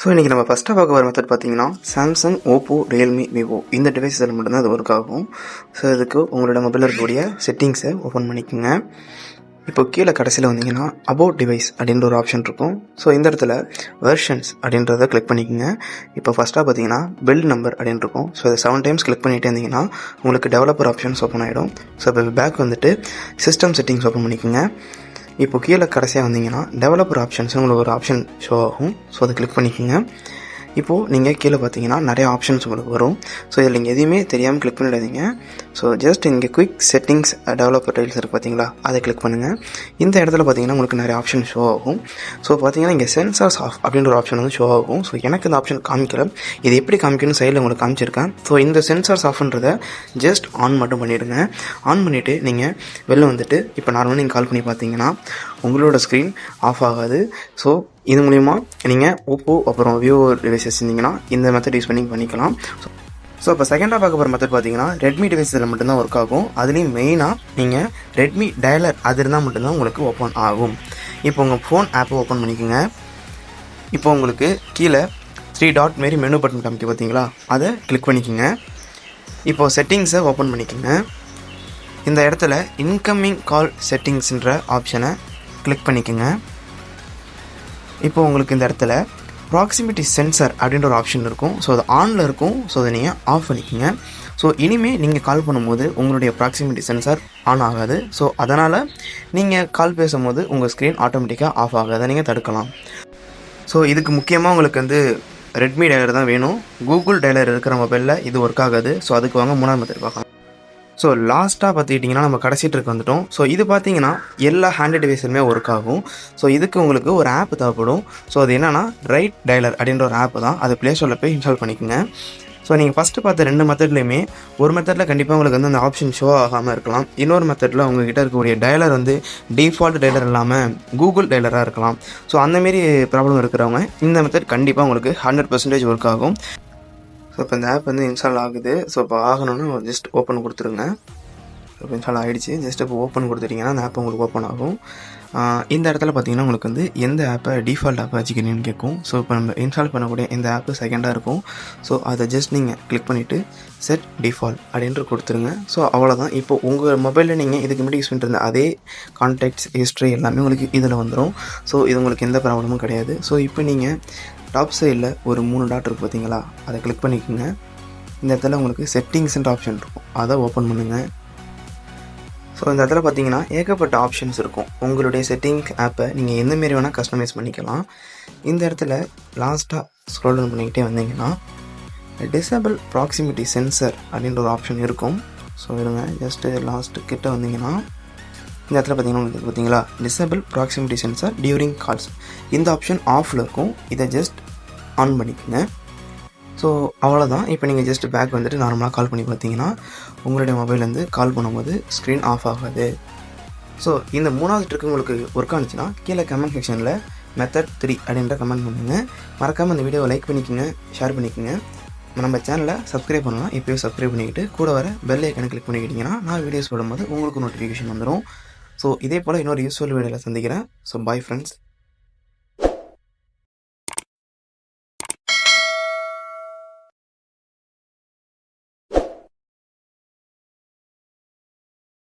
So இன்றைக்கி நம்ம ஃபஸ்ட்டாக பார்க்க வர மெத்தட் பார்த்தீங்கன்னா சாம்சங், ஓப்போ, ரியல்மி, விவோ இந்த டிவைஸில் மட்டும்தான் அது ஒர்க் ஆகும். ஸோ இதுக்கு உங்களோட மொபைலில் இருக்கக்கூடிய செட்டிங்ஸை ஓப்பன் பண்ணிக்கோங்க. இப்போ கீழே கடைசியில் வந்தீங்கன்னா அபவுட் டிவைஸ் அப்படின்ற ஒரு ஆப்ஷன் இருக்கும். ஸோ இந்த இடத்துல வெர்ஷன்ஸ் அப்படின்றத கிளிக் பண்ணிக்கோங்க. இப்போ ஃபஸ்ட்டாக பார்த்தீங்கன்னா பில்ட் நம்பர் அப்படின்னு இருக்கும். ஸோ இதை 7 டைம்ஸ் கிளிக் பண்ணிகிட்டே இருந்தீங்கன்னா உங்களுக்கு டெவலப்பர் ஆப்ஷன்ஸ் ஓப்பன் ஆகிடும். ஸோ இப்போ பேக் வந்துட்டு சிஸ்டம் செட்டிங்ஸ் ஓப்பன் பண்ணிக்கோங்க. இப்போ கீழே கடைசியாக வந்தீங்கன்னா டெவலப்பர் ஆப்ஷன்ஸ் உங்களுக்கு ஒரு ஆப்ஷன் ஷோ ஆகும். ஸோ அதை கிளிக் பண்ணிக்கோங்க. இப்போது நீங்கள் கீழே பார்த்தீங்கன்னா நிறைய ஆப்ஷன்ஸ் உங்களுக்கு வரும். ஸோ இதில் நீங்கள் எதையுமே தெரியாமல் கிளிக் பண்ணிடாதீங்க. ஸோ ஜஸ்ட் இங்கே குயிக் செட்டிங்ஸ் டெவலப்பர் டைல்ஸ் இருக்குது பார்த்தீங்களா, அதை கிளிக் பண்ணுங்கள். இந்த இடத்துல பார்த்தீங்கன்னா உங்களுக்கு நிறைய ஆப்ஷன் ஷோ ஆகும். ஸோ பார்த்தீங்கன்னா இங்கே சென்சார்ஸ் ஆஃப் அப்படின்ற ஒரு ஆப்ஷன் வந்து ஷோ ஆகும். ஸோ எனக்கு இந்த ஆப்ஷன் காமிக்கல, இது எப்படி காமிக்கணும்னு சைடில் உங்களுக்கு காமிச்சிருக்கேன். ஸோ இந்த சென்சார்ஸ் ஆஃப்ன்றதை ஜஸ்ட் ஆன் மட்டும் பண்ணிவிடுங்க. ஆன் பண்ணிவிட்டு நீங்கள் வெளில வந்துட்டு இப்போ நார்மலாக நீங்கள் கால் பண்ணி பார்த்தீங்கன்னா உங்களோட ஸ்க்ரீன் ஆஃப் ஆகாது. ஸோ இது மூலிமா நீங்கள் ஓப்போ அப்புறம் விவோ டிவைசஸ் இருந்தீங்கன்னா இந்த மெத்தட் யூஸ் பண்ணிக்கலாம். ஸோ இப்போ செகண்டாக பார்க்க போகிற மெத்தட் பார்த்தீங்கன்னா ரெட்மி டிவைஸில் மட்டும்தான் ஒர்க் ஆகும். அதுலேயும் மெயினாக நீங்கள் ரெட்மி டயலர் அது இருந்தால் மட்டும்தான் உங்களுக்கு ஓப்பன் ஆகும். இப்போ உங்கள் ஃபோன் ஆப்பை ஓப்பன் பண்ணிக்கோங்க. இப்போ உங்களுக்கு கீழே 3 டாட் மாரி மெனு பட்டன் காமிக்க பார்த்தீங்களா, அதை கிளிக் பண்ணிக்கோங்க. இப்போது செட்டிங்ஸை ஓப்பன் பண்ணிக்கோங்க. இந்த இடத்துல இன்கமிங் கால் செட்டிங்ஸ்ன்ற ஆப்ஷனை கிளிக் பண்ணிக்கோங்க. இப்போ உங்களுக்கு இந்த இடத்துல ப்ராக்சிமிட்டி சென்சர் அப்படின்ற ஒரு ஆப்ஷன் இருக்கும். ஸோ அது ஆனில் இருக்கும். ஸோ அதை நீங்கள் ஆஃப் பண்ணிக்கோங்க. ஸோ இனிமேல் நீங்கள் கால் பண்ணும்போது உங்களுடைய ப்ராக்சிமிட்டி சென்சார் ஆன் ஆகாது. ஸோ அதனால் நீங்கள் கால் பேசும்போது உங்கள் ஸ்க்ரீன் ஆட்டோமேட்டிக்காக ஆஃப் ஆகாது, நீங்கள் தடுக்கலாம். ஸோ இதுக்கு முக்கியமாக உங்களுக்கு வந்து ரெட்மி டயலர் தான் வேணும். கூகுள் டயலர் இருக்கிற மொபைலில் இது ஒர்க் ஆகாது. ஸோ அதுக்கு வாங்க 3ஆவது மெத்தட் பார்க்கலாம். ஸோ லாஸ்ட்டாக பார்த்துக்கிட்டிங்கன்னா நம்ம கடைசி ட்ரிக் வந்துட்டோம். ஸோ இது பார்த்தீங்கன்னா எல்லா ஹேண்ட்ரட் டிவைஸுமே ஒர்க் ஆகும். ஸோ இதுக்கு உங்களுக்கு ஒரு ஆப் தேவைப்படும். ஸோ அது என்னென்னா ரைட் டயலர் அப்படின்ற ஒரு ஆப் தான். அது ப்ளே ஸ்டோரில் போய் இன்ஸ்டால் பண்ணிக்கோங்க. ஸோ நீங்கள் ஃபஸ்ட்டு பார்த்த 2 மெத்தட்லையுமே ஒரு மெத்தடில் கண்டிப்பாக உங்களுக்கு வந்து அந்த ஆப்ஷன் ஷோ ஆகாமல் இருக்கலாம். இன்னொரு மெத்தடில் உங்கள்கிட்ட இருக்கக்கூடிய டயலர் வந்து டிஃபால்ட் டயலர் இல்லாமல் கூகுள் டயலராக இருக்கலாம். ஸோ அந்தமாரி ப்ராப்ளம் இருக்கிறவங்க இந்த மெத்தட் கண்டிப்பாக உங்களுக்கு 100% ஒர்க் ஆகும். ஸோ இப்போ இந்த ஆப் வந்து இன்ஸ்டால் ஆகுது. ஸோ இப்போ ஆகணும்னு ஜஸ்ட் ஓப்பன் கொடுத்துருங்க. இப்போ இன்ஸ்டால் ஆகிடுச்சு. ஜஸ்ட் இப்போ ஓப்பன் கொடுத்துட்டிங்கன்னா அந்த ஆப் உங்களுக்கு ஓப்பன் ஆகும். இந்த இடத்துல பார்த்தீங்கன்னா உங்களுக்கு வந்து எந்த ஆப்பை டிஃபால்ட் ஆப்பை வச்சுக்கிறீங்கன்னு கேட்கும். ஸோ இப்போ நம்ம இன்ஸ்டால் பண்ணக்கூடிய இந்த ஆப்பு செகண்டாக இருக்கும். ஸோ அதை ஜஸ்ட் நீங்கள் கிளிக் பண்ணிவிட்டு செட் டிஃபால்ட் அப்படின்ட்டு கொடுத்துருங்க. ஸோ அவ்வளோதான். இப்போ உங்கள் மொபைலில் நீங்கள் இதுக்கு முன்னாடி யூஸ் பண்ணிட்டு இருந்த அதே கான்டாக்ட்ஸ் ஹிஸ்ட்ரி எல்லாமே உங்களுக்கு இதில் வந்துடும். ஸோ இது உங்களுக்கு எந்த ப்ராப்ளமும் கிடையாது. ஸோ இப்போ நீங்கள் டாப் சைடில் ஒரு 3 டாட் இருக்குது பார்த்தீங்களா, அதை கிளிக் பண்ணிக்கோங்க. இந்த இடத்துல உங்களுக்கு செட்டிங்ஸ்ன்ற ஆப்ஷன் இருக்கும், அதை ஓப்பன் பண்ணுங்கள். ஸோ இந்த இடத்துல பார்த்தீங்கன்னா ஏகப்பட்ட ஆப்ஷன்ஸ் இருக்கும். உங்களுடைய செட்டிங் ஆப்பை நீங்கள் எந்தமாரி வேணால் கஸ்டமைஸ் பண்ணிக்கலாம். இந்த இடத்துல லாஸ்ட்டாக ஸ்க்ரோல் டவுன் பண்ணிக்கிட்டே வந்தீங்கன்னா டிசேபிள் ப்ராக்சிமிட்டி சென்சர் அப்படின்ற ஒரு ஆப்ஷன் இருக்கும். ஸோ இருங்க, ஜஸ்ட்டு லாஸ்ட்டு கிட்ட வந்தீங்கன்னா இந்த இடத்துல பார்த்தீங்கன்னா உங்களுக்கு பார்த்தீங்களா disable proximity sensor during calls, இந்த ஆப்ஷன் ஆஃபில் இருக்கும். இதை ஜஸ்ட் ஆன் பண்ணிக்கோங்க. ஸோ அவ்வளோதான். இப்போ நீங்கள் ஜஸ்ட் பேக் வந்துட்டு நார்மலாக கால் பண்ணி பார்த்தீங்கன்னா உங்களுடைய மொபைல்லேருந்து கால் பண்ணும்போது ஸ்க்ரீன் ஆஃப் ஆகாது. ஸோ இந்த 3ஆவது ட்ரிக் உங்களுக்கு ஒர்க் ஆனிச்சுன்னா கீழே கமெண்ட் செக்ஷனில் மெத்தட் 3 அப்படின்ற கமெண்ட் பண்ணுங்கள். மறக்காமல் இந்த வீடியோவை லைக் பண்ணிக்கோங்க, ஷேர் பண்ணிக்கோங்க. நம்ம சேனலை சப்ஸ்கிரைப் பண்ணலாம். இப்போயே சப்ஸ்கிரைப் பண்ணிக்கிட்டு கூட வர பெல் ஐக்கனை கிளிக் பண்ணிக்கிட்டிங்கன்னா நான் வீடியோஸ் போடும்போது உங்களுக்கு நோட்டிஃபிகேஷன் வந்துடும். ஸோ இதே போல் இன்னொரு யூஸ்ஃபுல் வீடியோவில் சந்திக்கிறேன். So bye friends.